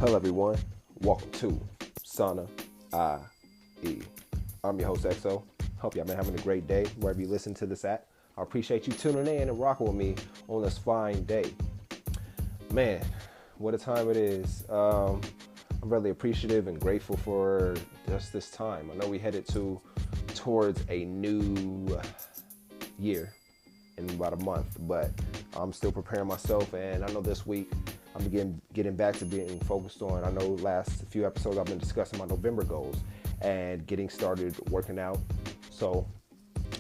Hello everyone, welcome to Sana IE. I'm your host EXO. Hope y'all been having a great day wherever you listen to this at. I appreciate you tuning in and rocking with me on this fine day. Man, what a time it is. I'm really appreciative and grateful for just this time. I know we headed towards a new year in about a month, but I'm still preparing myself, and I know this week I'm getting back to being focused on. I know last few episodes I've been discussing my November goals and getting started working out. So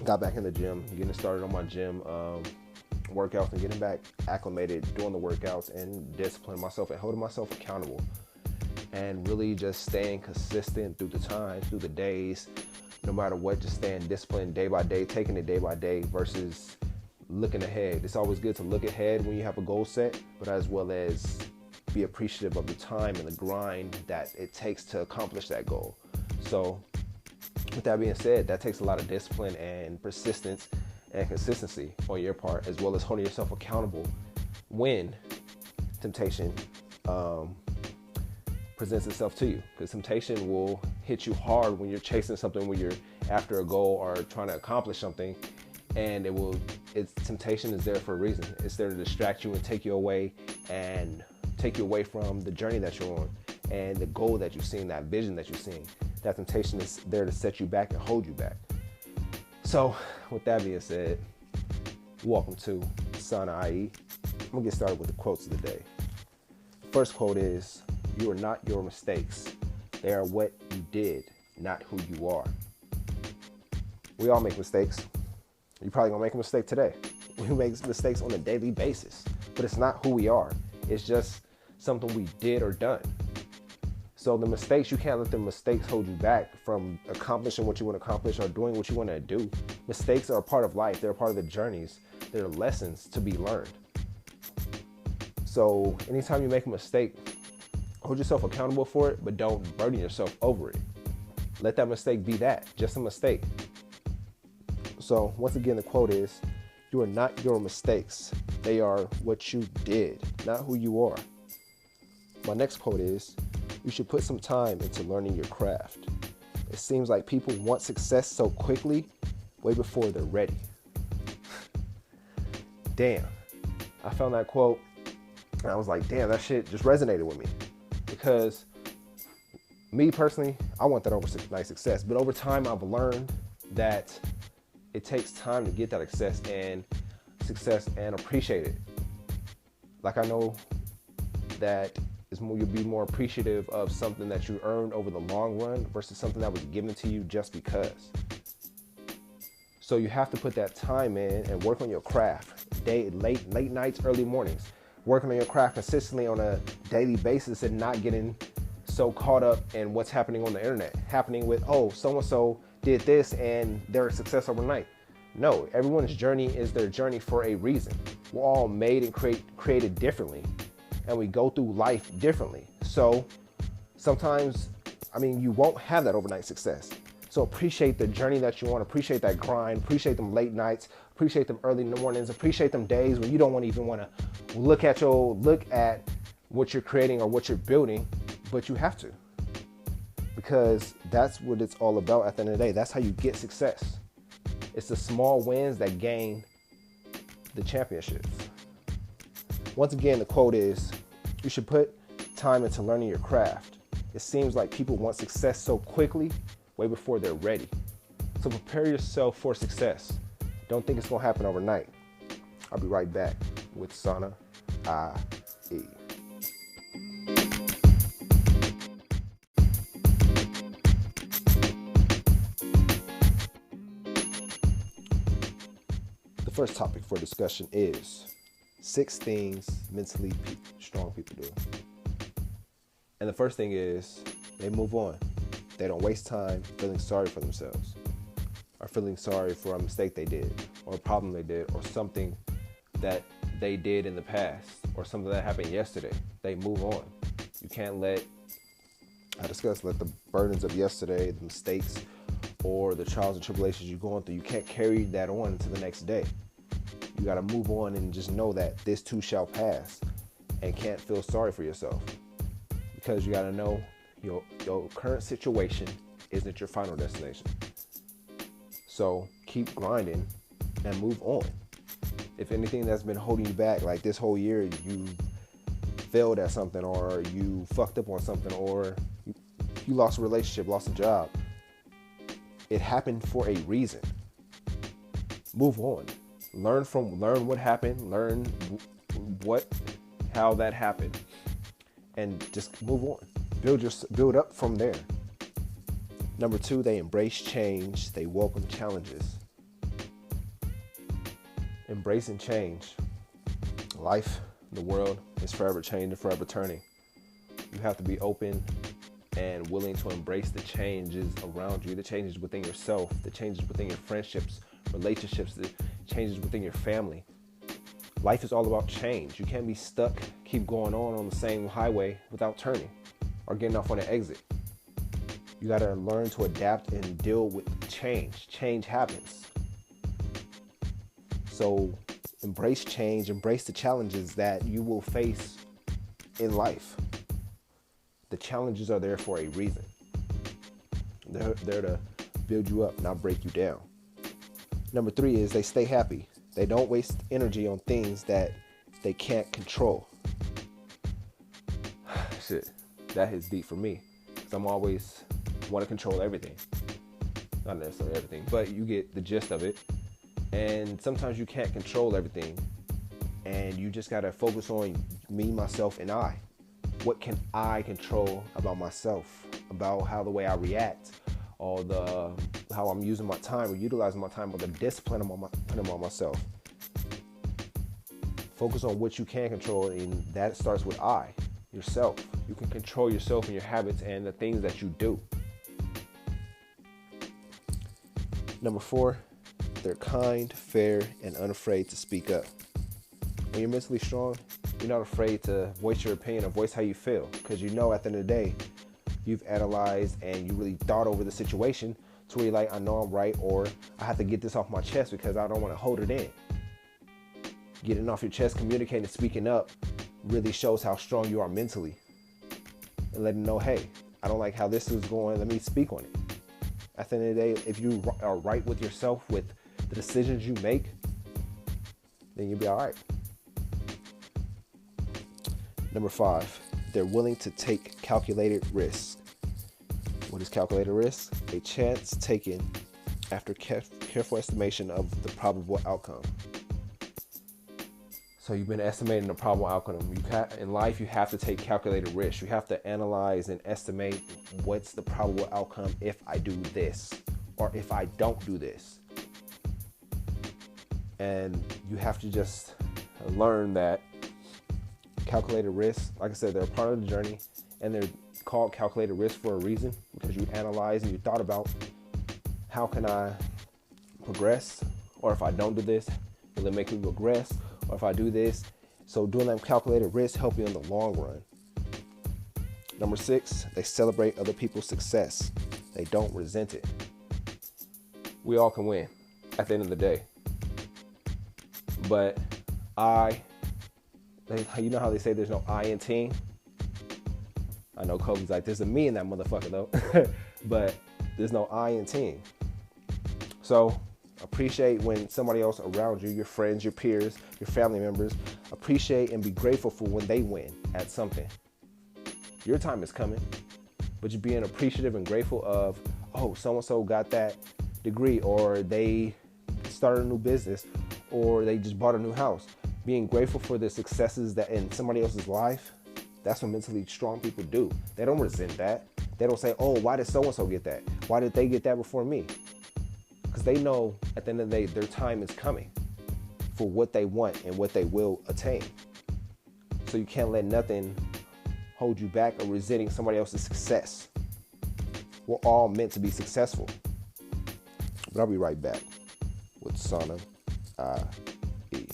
got back in the gym, getting started on my gym workouts and getting back acclimated, doing the workouts and disciplining myself and holding myself accountable, and really just staying consistent through the times, through the days, no matter what, just staying disciplined day by day, taking it day by day versus looking ahead. It's always good to look ahead when you have a goal set, but as well as be appreciative of the time and the grind that it takes to accomplish that goal. So with that being said, that takes a lot of discipline and persistence and consistency on your part, as well as holding yourself accountable when temptation presents itself to you, because temptation will hit you hard when you're chasing something, when you're after a goal or trying to accomplish something, and temptation is there for a reason. It's there to distract you and take you away from the journey that you're on and the goal that you've seen, that vision that you've seen. That temptation is there to set you back and hold you back. So with that being said, welcome to Sana IE. I'm gonna get started with the quotes of the day. The first quote is, "You are not your mistakes. They are what you did, not who you are." We all make mistakes. You're probably gonna make a mistake today. We make mistakes on a daily basis, but it's not who we are. It's just something we did or done. So the mistakes, you can't let the mistakes hold you back from accomplishing what you want to accomplish or doing what you want to do. Mistakes are a part of life. They're a part of the journeys. They're lessons to be learned. So anytime you make a mistake, hold yourself accountable for it, but don't burden yourself over it. Let that mistake be that, just a mistake. So once again, the quote is, "You are not your mistakes. They are what you did, not who you are." My next quote is, "You should put some time into learning your craft. It seems like people want success so quickly, way before they're ready." Damn. I found that quote and I was like, damn, that shit just resonated with me. Because me personally, I want that overnight success. But over time, I've learned that it takes time to get that success and appreciate it. Like, I know that you'll be more appreciative of something that you earned over the long run versus something that was given to you just because. So you have to put that time in and work on your craft. Late nights, early mornings. Working on your craft consistently on a daily basis and not getting so caught up in what's happening on the internet. Happening with, oh, so-and-so did this and they're a success overnight. No, everyone's journey is their journey for a reason. We're all made and created differently, and we go through life differently. So sometimes, you won't have that overnight success. So appreciate the journey that you want, appreciate that grind, appreciate them late nights, appreciate them early mornings, appreciate them days when you don't even want to look at what you're creating or what you're building, but you have to. Because that's what it's all about at the end of the day. That's how you get success. It's the small wins that gain the championships. Once again, the quote is, "You should put time into learning your craft. It seems like people want success so quickly, way before they're ready." So prepare yourself for success. Don't think it's going to happen overnight. I'll be right back with Sana IE. The first topic for discussion is 6 things mentally strong people do. And the first thing is they move on. They don't waste time feeling sorry for themselves or feeling sorry for a mistake they did or a problem they did or something that they did in the past or something that happened yesterday. They move on. You can't let the burdens of yesterday, the mistakes, or the trials and tribulations you're going through, you can't carry that on into the next day. You got to move on and just know that this too shall pass, and can't feel sorry for yourself. because you got to know your current situation isn't your final destination. So keep grinding and move on. If anything that's been holding you back, like this whole year, you failed at something, or you fucked up on something, or you lost a relationship, lost a job, it happened for a reason. Move on. Learn what happened, learn how that happened, and just move on. Build up from there. Number 2, they embrace change. They welcome challenges. Embracing change. Life, the world is forever changing, forever turning. You have to be open and willing to embrace the changes around you, the changes within yourself, the changes within your friendships, relationships, the changes within your family. Life is all about change. You can't be stuck, keep going on the same highway without turning or getting off on an exit. You got to learn to adapt and deal with change. Change happens. So embrace change, embrace the challenges that you will face in life. The challenges are there for a reason. They're there to build you up, not break you down. Number 3 is they stay happy. They don't waste energy on things that they can't control. Shit, that hits deep for me. Because I'm always want to control everything. Not necessarily everything, but you get the gist of it. And sometimes you can't control everything. And you just got to focus on me, myself, and I. What can I control about myself? About how the way I react, or how I'm using my time or utilizing my time, or the discipline I'm putting on myself. Focus on what you can control, and that starts with yourself. You can control yourself and your habits and the things that you do. Number 4, they're kind, fair, and unafraid to speak up. When you're mentally strong, you're not afraid to voice your opinion or voice how you feel, because you know at the end of the day, you've analyzed and you really thought over the situation to where you're like, I know I'm right, or I have to get this off my chest because I don't want to hold it in. Getting off your chest, communicating, speaking up really shows how strong you are mentally. And letting them know, hey, I don't like how this is going, let me speak on it. At the end of the day, if you are right with yourself, with the decisions you make, then you'll be all right. Number 5, they're willing to take calculated risks. What is calculated risk? A chance taken after careful estimation of the probable outcome. So you've been estimating the probable outcome. In life, you have to take calculated risks. You have to analyze and estimate what's the probable outcome if I do this or if I don't do this. And you have to just learn that calculated risks, like I said, they're a part of the journey, and they're called calculated risks for a reason, because you analyze and you thought about how can I progress, or if I don't do this, will it make me regress? Or if I do this, so doing that calculated risk help you in the long run. Number 6, they celebrate other people's success. They don't resent it. We all can win at the end of the day. But you know how they say there's no I in team? I know Kobe's like, there's a me in that motherfucker though. But there's no I in team. So appreciate when somebody else around you, your friends, your peers, your family members, appreciate and be grateful for when they win at something. Your time is coming, but you're being appreciative and grateful of, oh, so-and-so got that degree, or they started a new business, or they just bought a new house. Being grateful for the successes that in somebody else's life, that's what mentally strong people do. They don't resent that. They don't say, oh, why did so-and-so get that? Why did they get that before me? Because they know at the end of the day, their time is coming for what they want and what they will attain. So you can't let nothing hold you back or resenting somebody else's success. We're all meant to be successful. But I'll be right back with Sana IE.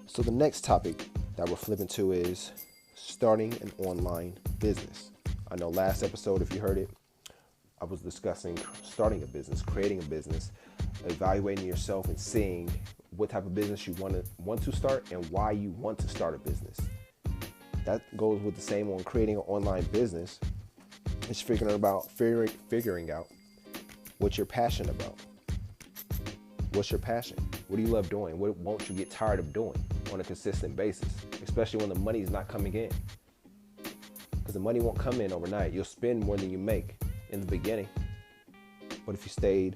So the next topic that we're flipping to is starting an online business. I know last episode, if you heard it, I was discussing starting a business, creating a business, evaluating yourself and seeing what type of business you want to start and why you want to start a business. That goes with the same on creating an online business. It's figuring out what you're passionate about. What's your passion? What do you love doing? What won't you get tired of doing on a consistent basis, especially when the money is not coming in? Because the money won't come in overnight. You'll spend more than you make in the beginning. But if you stay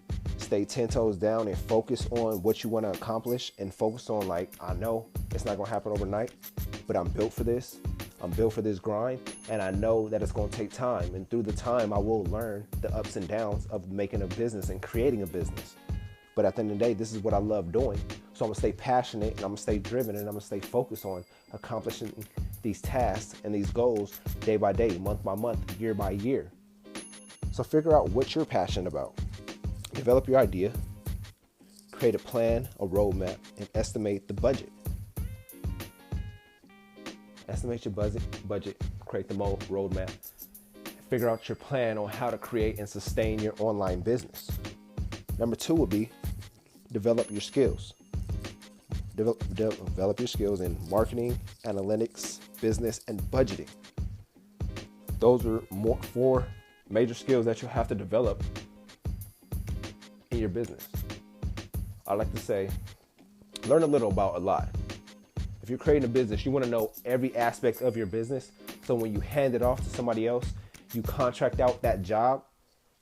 10 toes down and focus on what you want to accomplish and focus on, like, I know it's not going to happen overnight, but I'm built for this. I'm built for this grind, and I know that it's going to take time. And through the time, I will learn the ups and downs of making a business and creating a business. But at the end of the day, this is what I love doing. So I'm going to stay passionate, and I'm going to stay driven, and I'm going to stay focused on accomplishing these tasks and these goals day by day, month by month, year by year. So figure out what you're passionate about. Develop your idea, create a plan, a roadmap, and estimate the budget. Estimate your budget, create the roadmap, figure out your plan on how to create and sustain your online business. Number 2 would be develop your skills. Develop your skills in marketing, analytics, business, and budgeting. Those are 4 major skills that you have to develop in your business. I like to say, learn a little about a lot. If you're creating a business, you want to know every aspect of your business. So when you hand it off to somebody else, you contract out that job,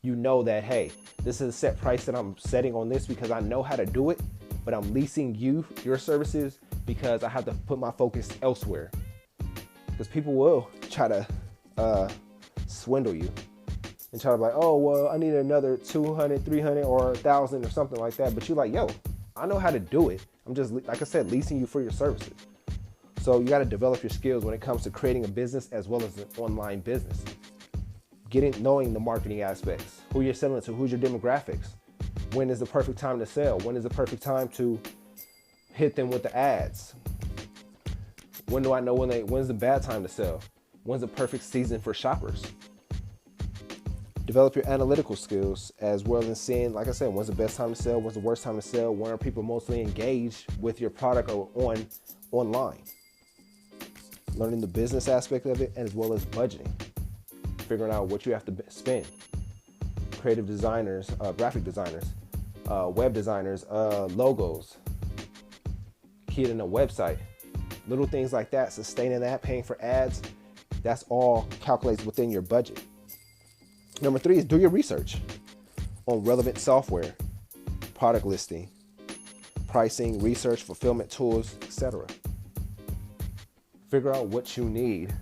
you know that, hey, this is a set price that I'm setting on this because I know how to do it, but I'm leasing your services because I have to put my focus elsewhere. Because people will try to swindle you and try to be like, oh, well, I need another 200, 300 or 1,000 or something like that. But you're like, yo, I know how to do it. I'm just, like I said, leasing you for your services. So you got to develop your skills when it comes to creating a business as well as an online business. Knowing the marketing aspects, who you're selling to, who's your demographics, when is the perfect time to sell, when is the perfect time to hit them with the ads, when do I know when's the bad time to sell, when's the perfect season for shoppers. Develop your analytical skills as well as seeing, like I said, when's the best time to sell, when's the worst time to sell, when are people mostly engaged with your product or online. Learning the business aspect of it as well as budgeting. Figuring out what you have to spend. Creative designers, graphic designers, web designers, logos, creating a website, little things like that, sustaining that, paying for ads, that's all calculates within your budget. Number 3 is do your research on relevant software, product listing, pricing, research, fulfillment tools, etc. Figure out what you need,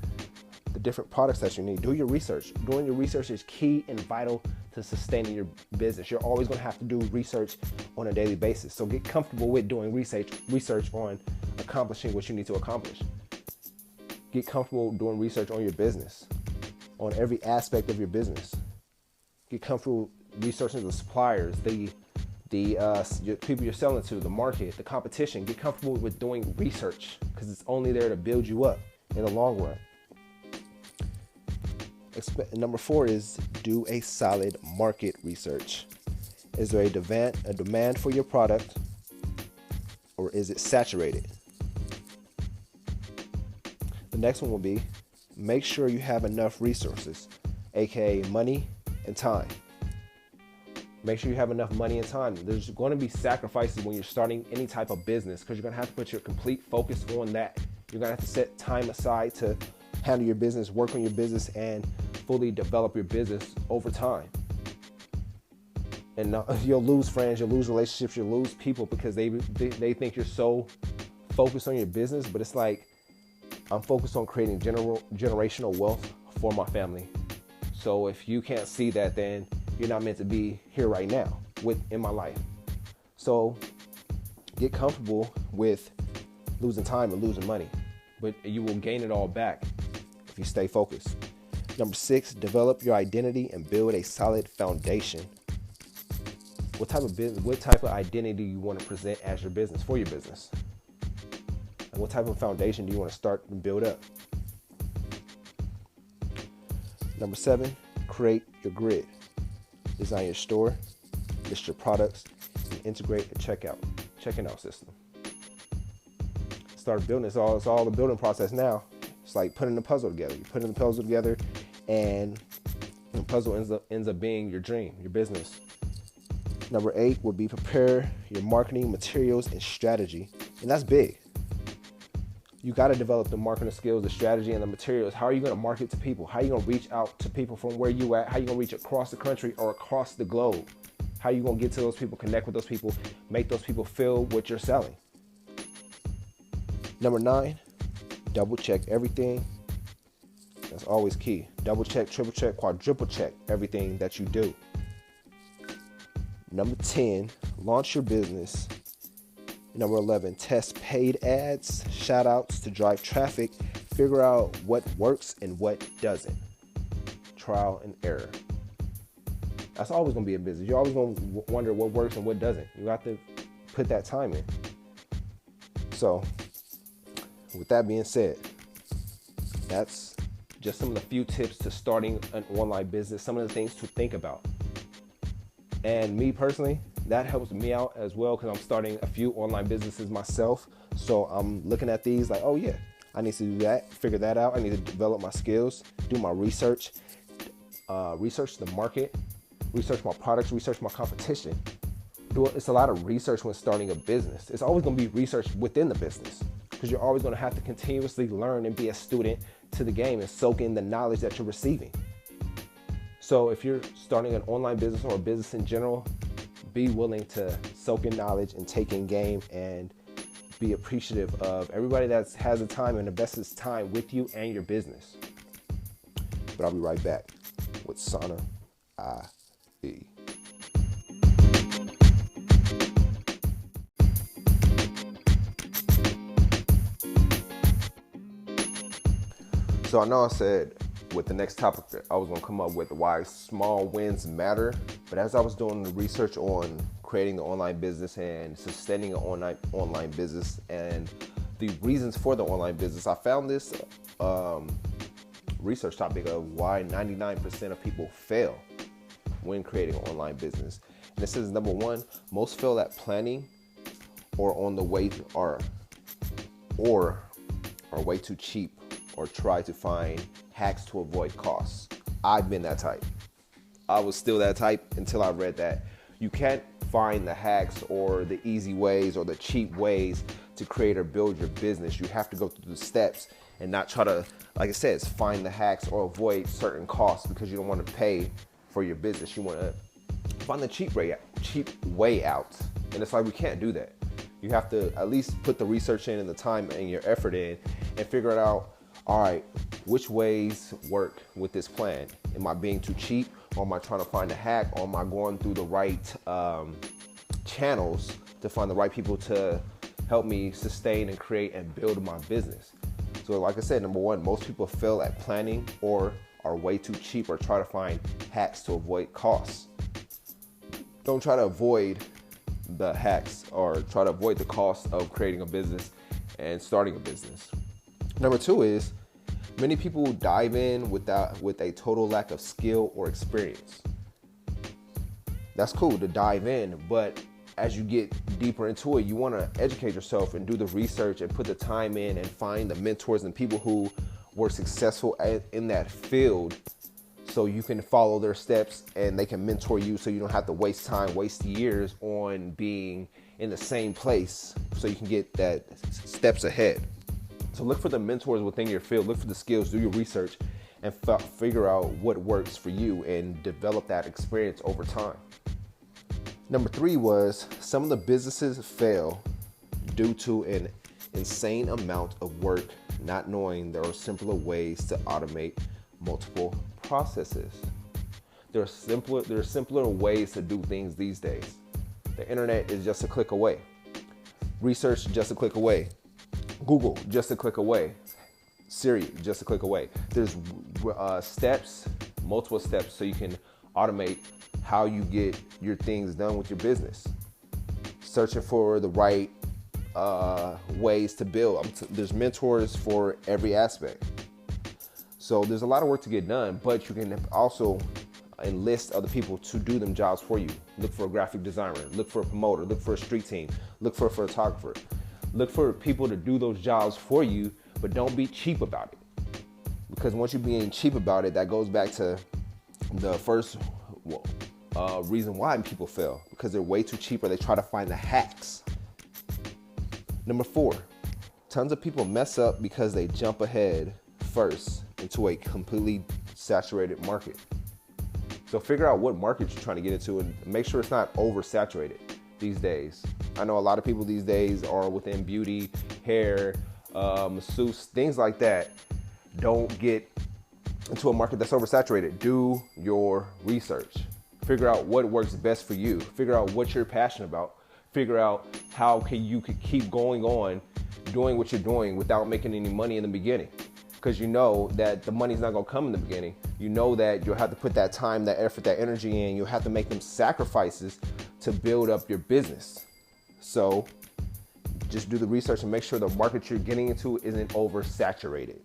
the different products that you need. Do your research. Doing your research is key and vital to sustaining your business. You're always going to have to do research on a daily basis. So get comfortable with doing research on accomplishing what you need to accomplish. Get comfortable doing research on your business, on every aspect of your business. Get comfortable researching the suppliers, the people you're selling to, the market, the competition. Get comfortable with doing research because it's only there to build you up in the long run. Number 4 is do a solid market research. Is there a demand for your product, or is it saturated? The next one will be make sure you have enough resources, aka money and time. Make sure you have enough money and time. There's going to be sacrifices when you're starting any type of business because you're going to have to put your complete focus on that. You're going to have to set time aside to handle your business, work on your business, and fully develop your business over time. And you'll lose friends, you'll lose relationships, you'll lose people because they think you're so focused on your business. But it's like, I'm focused on creating generational wealth for my family. So if you can't see that, then you're not meant to be here right now in my life. So get comfortable with losing time and losing money, but you will gain it all back if you stay focused. Number 6, develop your identity and build a solid foundation. What type of identity do you want to present as your business, for your business? And what type of foundation do you want to start and build up? Number 7, create your grid. design your store, list your products, and integrate a checking out system. Start building. It's all the building process now. It's like putting the puzzle together. You're putting the puzzle together, and the puzzle ends up being your dream, your business. Number 8 would be prepare your marketing materials and strategy. And that's big. You got to develop the marketing skills, the strategy, and the materials. How are you going to market to people? How are you going to reach out to people from where you at? How are you going to reach across the country or across the globe? How are you going to get to those people, connect with those people, make those people feel what you're selling? Number 9, double check everything. That's always key. Double check, triple check, quadruple check everything that you do. Number 10, launch your business. Number 11, test paid ads, shout outs to drive traffic. Figure out what works and what doesn't. Trial and error. That's always going to be a business. You're always going to wonder what works and what doesn't. You have to put that time in. So, with that being said, that's just some of the few tips to starting an online business, some of the things to think about. And me personally, that helps me out as well because I'm starting a few online businesses myself. So I'm looking at these like, oh yeah, I need to do that, figure that out. I need to develop my skills, do my research, research the market, research my products, research my competition. It's a lot of research when starting a business. It's always going to be research within the business because you're always going to have to continuously learn and be a student to the game and soak in the knowledge that you're receiving. So if you're starting an online business or a business in general, be willing to soak in knowledge and take in game and be appreciative of everybody that has the time and invests time with you and your business. But I'll be right back with Sana IE. So I know I said with the next topic that I was going to come up with why small wins matter. But as I was doing the research on creating the online business and sustaining an online business and the reasons for the online business, I found this research topic of why 99% of people fail when creating an online business. And it says, number 1, most fail at planning or on the way or are way too cheap or try to find hacks to avoid costs. I've been that type. I was still that type until I read that you can't find the hacks or the easy ways or the cheap ways to create or build your business. You have to go through the steps and not try to, like I said, find the hacks or avoid certain costs because you don't want to pay for your business. You want to find the cheap way out. And it's like, we can't do that. You have to at least put the research in and the time and your effort in and figure it out. All right, which ways work with this plan? Am I being too cheap, or am I trying to find a hack, or am I going through the right channels to find the right people to help me sustain and create and build my business? So like I said, number 1, most people fail at planning or are way too cheap or try to find hacks to avoid costs. Don't try to avoid the hacks or try to avoid the cost of creating a business and starting a business. Number 2 is many people dive in with a total lack of skill or experience. That's cool to dive in, but as you get deeper into it, you want to educate yourself and do the research and put the time in and find the mentors and people who were successful in that field so you can follow their steps and they can mentor you so you don't have to waste time, waste years on being in the same place so you can get that steps ahead. So look for the mentors within your field, look for the skills, do your research, and figure out what works for you and develop that experience over time. Number 3 was some of the businesses fail due to an insane amount of work, not knowing there are simpler ways to automate multiple processes. There are simpler ways to do things these days. The internet is just a click away. Research just a click away. Google, just a click away. Siri, just a click away. There's steps, multiple steps, so you can automate how you get your things done with your business. Searching for the right ways to build. There's mentors for every aspect. So there's a lot of work to get done, but you can also enlist other people to do them jobs for you. Look for a graphic designer, look for a promoter, look for a street team, look for a photographer. Look for people to do those jobs for you, but don't be cheap about it. Because once you're being cheap about it, that goes back to the first reason why people fail, because they're way too cheap or they try to find the hacks. Number 4, tons of people mess up because they jump ahead first into a completely saturated market. So figure out what market you're trying to get into and make sure it's not oversaturated these days. I know a lot of people these days are within beauty, hair, masseuse, things like that. Don't get into a market that's oversaturated. Do your research. Figure out what works best for you. Figure out what you're passionate about. Figure out how you could keep going on doing what you're doing without making any money in the beginning. Because you know that the money's not gonna come in the beginning. You know that you'll have to put that time, that effort, that energy in. You'll have to make them sacrifices to build up your business. So just do the research and make sure the market you're getting into isn't oversaturated.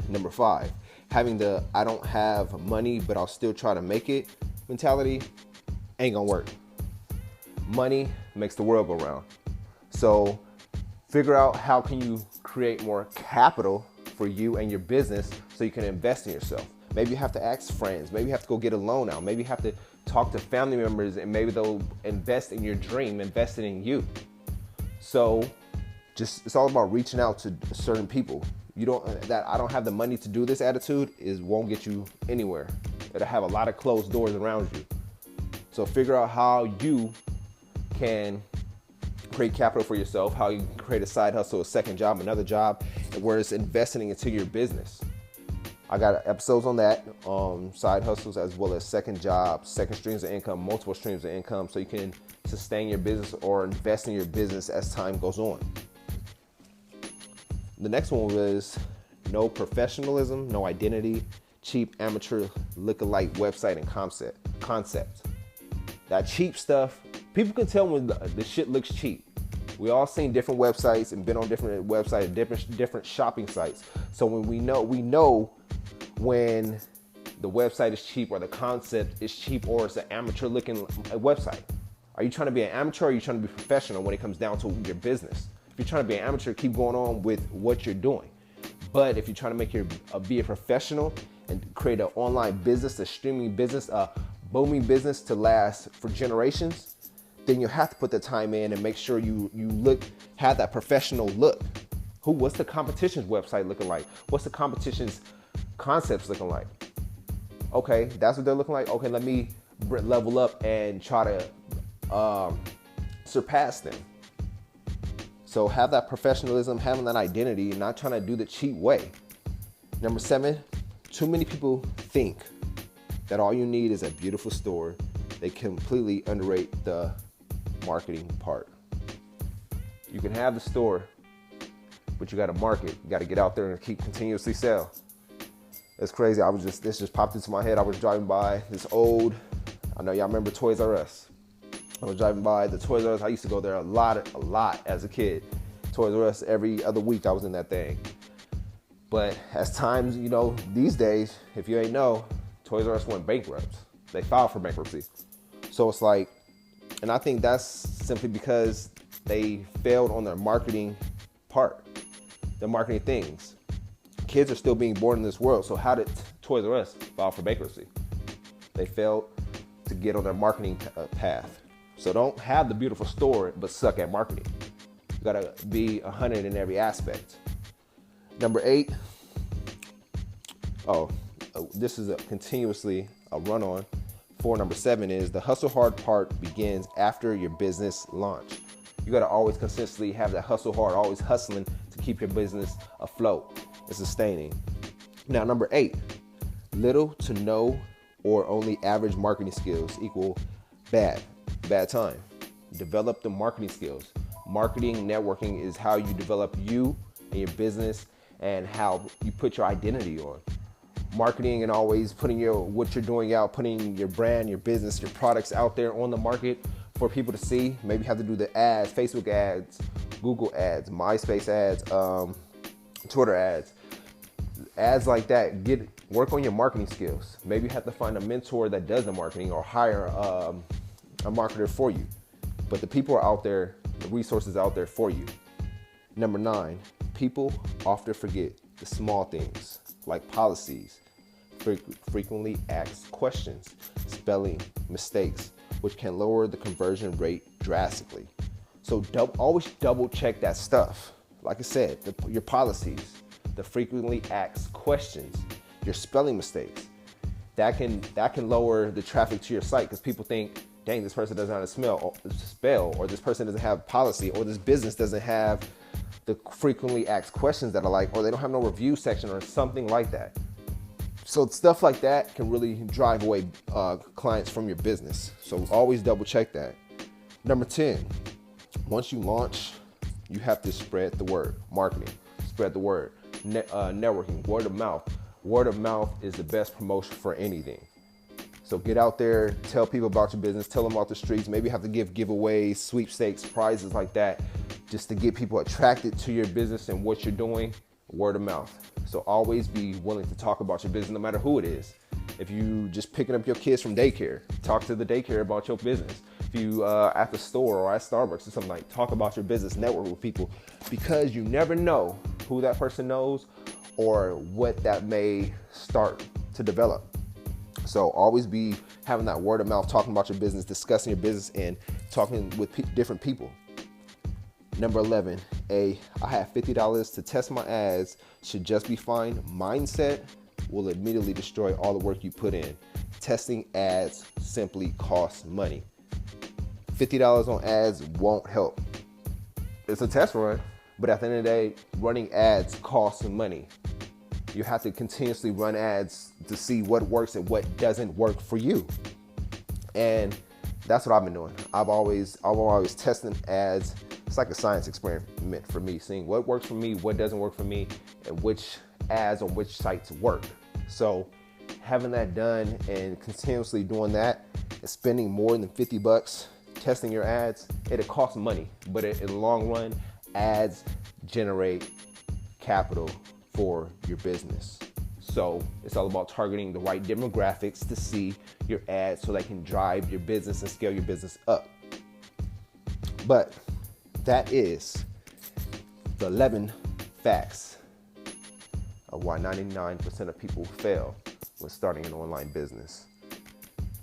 Number 5, having the I don't have money, but I'll still try to make it mentality ain't gonna work. Money makes the world go round. So figure out how can you create more capital for you and your business so you can invest in yourself. Maybe you have to ask friends. Maybe you have to go get a loan out. Maybe you have to talk to family members and maybe they'll invest in your dream, invested in you. So it's all about reaching out to certain people. That I don't have the money to do this attitude won't get you anywhere. It'll have a lot of closed doors around you. So figure out how you can create capital for yourself, how you can create a side hustle, a second job, another job, where it's investing into your business. I got episodes on that, side hustles as well as second jobs, second streams of income, multiple streams of income, so you can sustain your business or invest in your business as time goes on. The next one was no professionalism, no identity, cheap amateur look-alike website and concept. That cheap stuff, people can tell when the shit looks cheap. We all seen different websites and been on different websites, different shopping sites. So when we know when the website is cheap or the concept is cheap or it's an amateur looking website. Are you trying to be an amateur or are you trying to be professional when it comes down to your business? If you're trying to be an amateur, keep going on with what you're doing. But if you're trying to be a professional and create an online business, a streaming business, a booming business to last for generations, then you have to put the time in and make sure you have that professional look. What's the competition's website looking like? What's the competition's concepts looking like? Okay, that's what they're looking like. Okay, let me level up and try to surpass them. So have that professionalism, having that identity, and not trying to do the cheap way. Number 7, too many people think that all you need is a beautiful store. They completely underrate the marketing part. You can have the store, but you got to market. You got to get out there and keep continuously sell. It's crazy. This just popped into my head. I was driving by this old, I know y'all remember Toys R Us. I was driving by the Toys R Us. I used to go there a lot as a kid. Toys R Us, every other week I was in that thing. But as times, these days, if you ain't know, Toys R Us went bankrupt. They filed for bankruptcy. So it's like, and I think that's simply because they failed on their marketing part, their marketing things. Kids are still being born in this world. So how did Toys R Us file for bankruptcy? They failed to get on their marketing path. So don't have the beautiful store, but suck at marketing. You gotta be 100 in every aspect. Number 8. This is continuously a run on. For number 7 is the hustle hard part begins after your business launch. You gotta always consistently have that hustle hard, always hustling to keep your business afloat and sustaining. Now, number 8, little to no or only average marketing skills equal bad time. Develop the marketing skills. Marketing, networking is how you develop you and your business and how you put your identity on. Marketing and always putting what you're doing out, putting your brand, your business, your products out there on the market for people to see. Maybe you have to do the ads, Facebook ads, Google ads, MySpace ads, Twitter ads like that. Work on your marketing skills. Maybe you have to find a mentor that does the marketing or hire a marketer for you. But the people are out there, the resources out there for you. Number 9, people often forget the small things like policies, frequently asked questions, spelling mistakes, which can lower the conversion rate drastically. So always double check that stuff. Like I said, your policies, the frequently asked questions, your spelling mistakes. That can lower the traffic to your site because people think, dang, this person doesn't know how to spell, or this person doesn't have policy, or this business doesn't have the frequently asked questions that I like, or they don't have no review section or something like that. So stuff like that can really drive away clients from your business. So always double check that. Number 10, once you launch, you have to spread the word. Marketing, spread the word. Networking, word of mouth. Word of mouth is the best promotion for anything. So get out there, tell people about your business, tell them about the streets. Maybe you have to give giveaways, sweepstakes, prizes like that, just to get people attracted to your business and what you're doing. Word of mouth. So always be willing to talk about your business, no matter who it is. If you just picking up your kids from daycare, talk to the daycare about your business. If you at the store or at Starbucks or something, like, talk about your business, network with people, because you never know who that person knows or what that may start to develop. So always be having that word of mouth, talking about your business, discussing your business, and talking with different people. Number 11, I have $50 to test my ads, should just be fine. Mindset will immediately destroy all the work you put in. Testing ads simply costs money. $50 on ads won't help. It's a test run, but at the end of the day, running ads costs money. You have to continuously run ads to see what works and what doesn't work for you. And that's what I've been doing. I'm always testing ads. It's like a science experiment for me, seeing what works for me, what doesn't work for me, and which ads on which sites work. So having that done and continuously doing that and spending more than $50 testing your ads, it'll cost money, but in the long run, ads generate capital for your business. So it's all about targeting the right demographics to see your ads so they can drive your business and scale your business up. But that is the 11 facts of why 99% of people fail when starting an online business.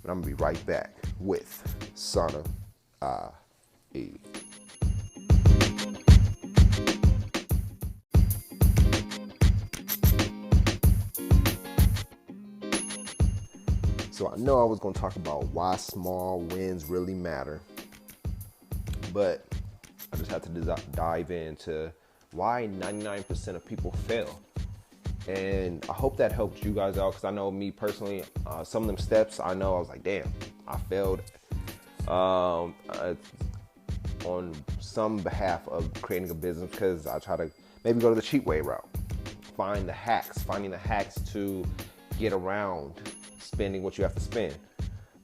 But I'm gonna be right back with Sana A. So I know I was going to talk about why small wins really matter, but I just had to dive into why 99% of people fail. And I hope that helped you guys out, because I know me personally, some of them steps, I know I was like, damn, I failed on some behalf of creating a business, because I try to maybe go to the cheap way route, finding the hacks to get around spending what you have to spend.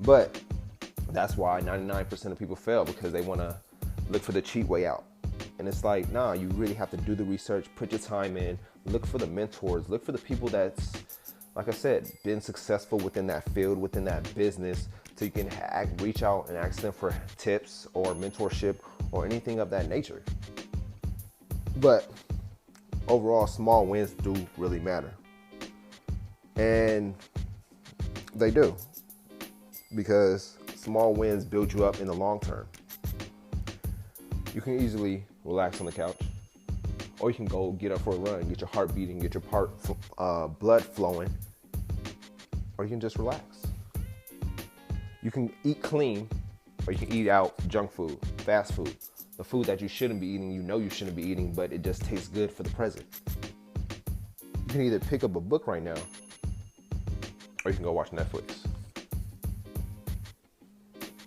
But that's why 99% of people fail, because they want to look for the cheap way out. And it's like, nah, you really have to do the research, put your time in, look for the mentors, look for the people that's, like I said, been successful within that field, within that business, so you can reach out and ask them for tips or mentorship or anything of that nature. But overall, small wins do really matter. And they do, because small wins build you up in the long term. You can easily relax on the couch, or you can go get up for a run, get your heart beating, get your blood flowing, or you can just relax. You can eat clean, or you can eat out junk food, fast food, the food that you shouldn't be eating, you know you shouldn't be eating, but it just tastes good for the present. You can either pick up a book right now, or you can go watch Netflix.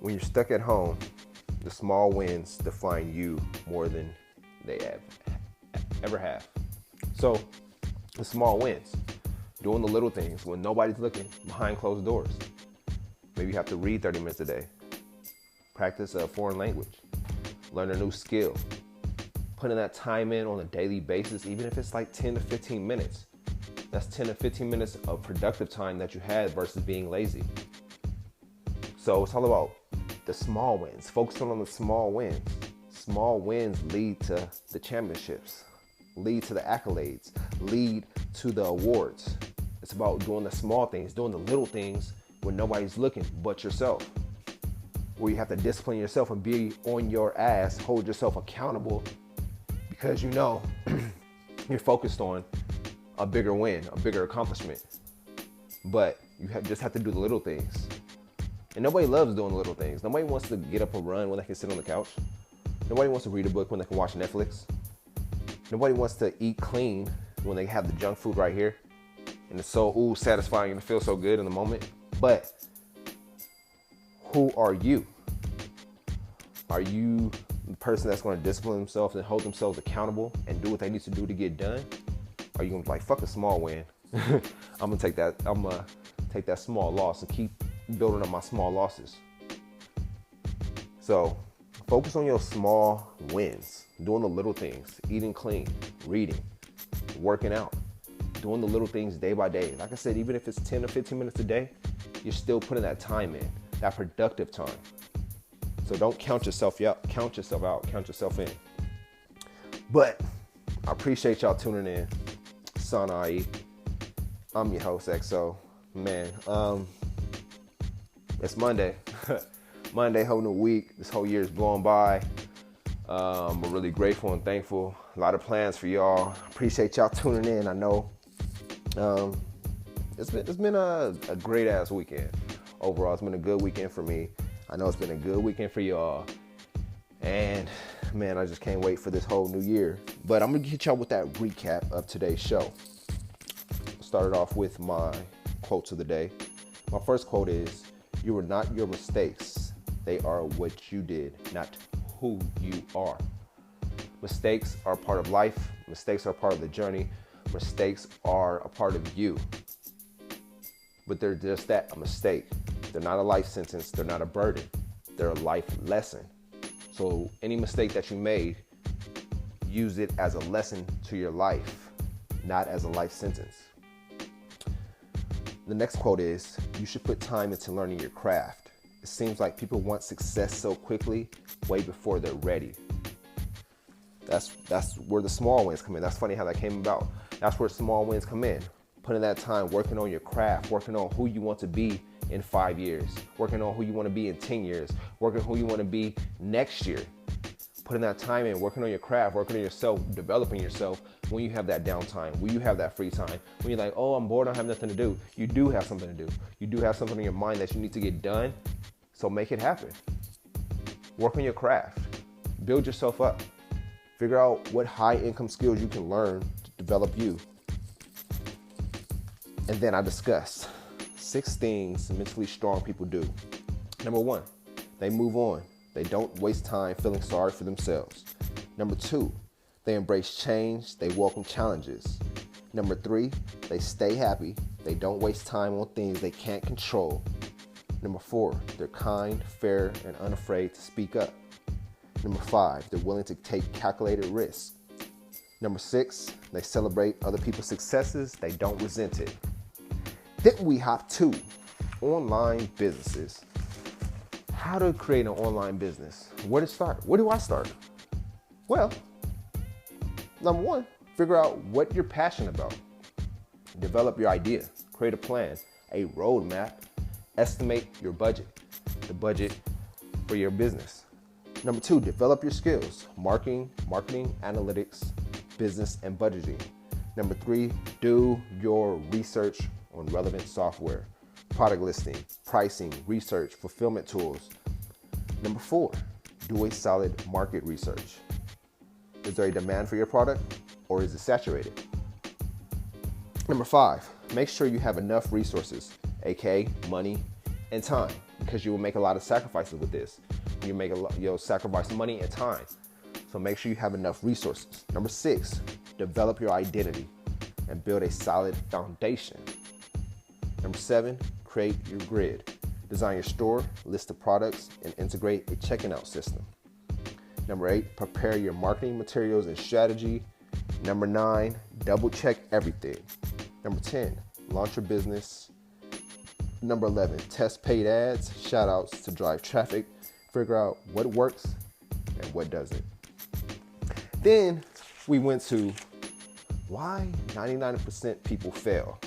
When you're stuck at home, the small wins define you more than they ever have. So the small wins, doing the little things when nobody's looking, behind closed doors. Maybe you have to read 30 minutes a day, practice a foreign language, learn a new skill, putting that time in on a daily basis, even if it's like 10 to 15 minutes. That's 10 to 15 minutes of productive time that you had versus being lazy. So it's all about the small wins. Focusing on the small wins. Small wins lead to the championships, lead to the accolades, lead to the awards. It's about doing the small things, doing the little things when nobody's looking but yourself. Where you have to discipline yourself and be on your ass, hold yourself accountable, because you know you're focused on a bigger win, a bigger accomplishment. But you just have to do the little things. And nobody loves doing the little things. Nobody wants to get up and run when they can sit on the couch. Nobody wants to read a book when they can watch Netflix. Nobody wants to eat clean when they have the junk food right here. And it's so satisfying and it feels so good in the moment. But who are you? Are you the person that's going to discipline themselves and hold themselves accountable and do what they need to do to get done? Are you going to be like, fuck a small win? I'm gonna take that small loss and keep building up my small losses. So focus on your small wins, doing the little things, eating clean, reading, working out, doing the little things day by day. Like I said, even if it's 10 or 15 minutes a day, you're still putting that time in, that productive time. So don't count yourself out, count yourself in. But I appreciate y'all tuning in. Sanai, I'm your host, XO. Man, it's Monday. Monday, whole new week. This whole year is blown by. We're really grateful and thankful. A lot of plans for y'all. Appreciate y'all tuning in. I know it's been a great ass weekend. Overall, it's been a good weekend for me. I know it's been a good weekend for y'all. And man, I just can't wait for this whole new year. But I'm gonna get y'all with that recap of today's show. Started off with my quotes of the day. My first quote is, "You are not your mistakes. They are what you did, not who you are." Mistakes are part of life. Mistakes are part of the journey. Mistakes are a part of you. But they're just that, a mistake. They're not a life sentence. They're not a burden. They're a life lesson. So any mistake that you made, use it as a lesson to your life, not as a life sentence. The next quote is, "You should put time into learning your craft. It seems like people want success so quickly, way before they're ready." That's where the small wins come in. That's funny how that came about. That's where small wins come in. Putting that time, working on your craft, working on who you want to be in 5 years, working on who you want to be in 10 years, working on who you want to be next year. Putting that time in, working on your craft, working on yourself, developing yourself when you have that downtime, when you have that free time, when you're like, oh, I'm bored, I have nothing to do. You do have something to do. You do have something in your mind that you need to get done, so make it happen. Work on your craft. Build yourself up. Figure out what high income skills you can learn to develop you. And then I discussed 6 things mentally strong people do. Number 1, they move on. They don't waste time feeling sorry for themselves. Number 2, they embrace change. They welcome challenges. Number 3, they stay happy. They don't waste time on things they can't control. Number 4, they're kind, fair, and unafraid to speak up. Number 5, they're willing to take calculated risks. Number 6, they celebrate other people's successes. They don't resent it. Then we hop to online businesses. How to create an online business. Where to start? Where do I start? Well, number 1, figure out what you're passionate about. Develop your idea. Create a plan, a roadmap. Estimate your budget, the budget for your business. Number 2, develop your skills. Marketing, analytics, business, and budgeting. Number 3, do your research on relevant software, product listing, pricing, research, fulfillment tools. Number 4, do a solid market research. Is there a demand for your product or is it saturated? Number 5, make sure you have enough resources, aka money and time, because you will make a lot of sacrifices with this. You'll sacrifice money and time. So make sure you have enough resources. Number 6, develop your identity and build a solid foundation. Number 7, create your grid. Design your store, list the products, and integrate a checking out system. Number 8, prepare your marketing materials and strategy. Number 9, double check everything. Number 10, launch your business. Number 11, test paid ads, shout outs to drive traffic, figure out what works and what doesn't. Then we went to why 99% people fail.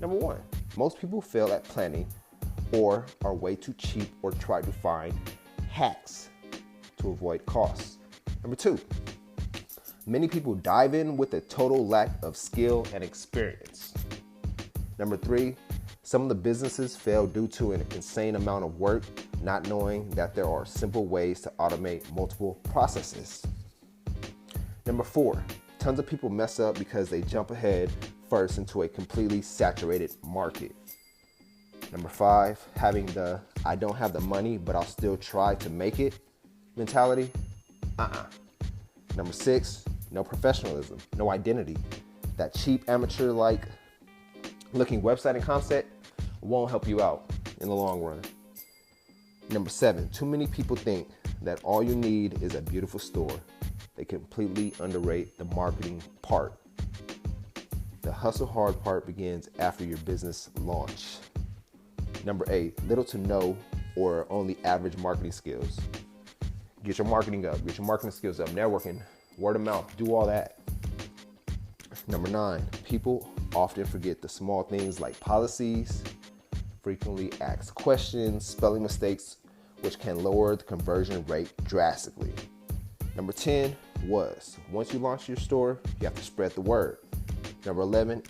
Number 1, most people fail at planning or are way too cheap or try to find hacks to avoid costs. Number 2, many people dive in with a total lack of skill and experience. Number 3, some of the businesses fail due to an insane amount of work, not knowing that there are simple ways to automate multiple processes. Number 4, tons of people mess up because they jump ahead first into a completely saturated market. Number 5, having the I don't have the money, but I'll still try to make it mentality. Number 6, no professionalism, no identity. That cheap amateur-like looking website and concept won't help you out in the long run. Number 7, too many people think that all you need is a beautiful store. They completely underrate the marketing part. The hustle hard part begins after your business launch. Number 8, little to no or only average marketing skills. Get your marketing up, get your marketing skills up, networking, word of mouth, do all that. Number 9, people often forget the small things like policies, frequently asked questions, spelling mistakes, which can lower the conversion rate drastically. Number 10 was, once you launch your store, you have to spread the word. Number 11,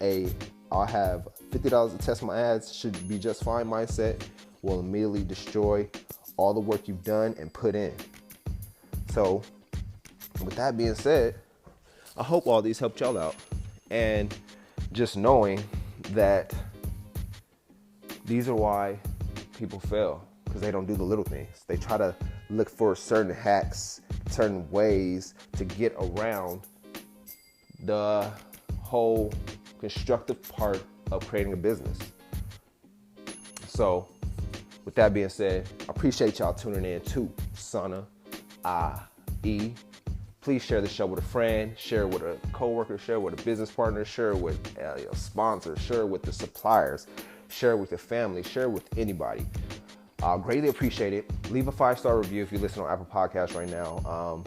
I'll have $50 to test my ads, should be just fine mindset will immediately destroy all the work you've done and put in. So with that being said, I hope all these helped y'all out. And just knowing that these are why people fail, because they don't do the little things. They try to look for certain hacks, certain ways to get around the whole constructive part of creating a business. So with that being said, I appreciate y'all tuning in to Sana IE. Please share the show with a friend, share it with a coworker, share it with a business partner, share it with a sponsor, share it with the suppliers, share it with your family, share it with anybody. I'll greatly appreciate it. Leave a 5-star review if you listen on Apple Podcasts right now,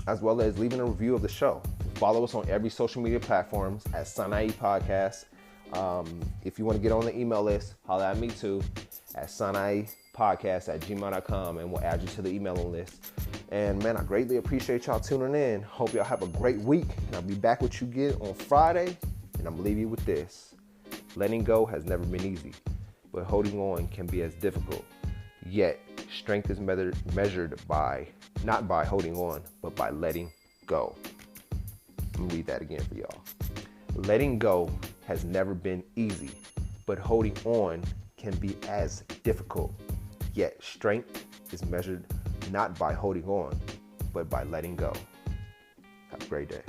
as well as leaving a review of the show. Follow us on every social media platforms at Sana IE Podcast. If you want to get on the email list, holler at me too at sanaiepodcast@gmail.com, and we'll add you to the emailing list. And man, I greatly appreciate y'all tuning in. Hope y'all have a great week. And I'll be back with you again on Friday. And I'm gonna leave you with this. Letting go has never been easy, but holding on can be as difficult. Yet, strength is measured by, not by holding on, but by letting go. Let me read that again for y'all. Letting go has never been easy, but holding on can be as difficult. Yet, strength is measured not by holding on, but by letting go. Have a great day.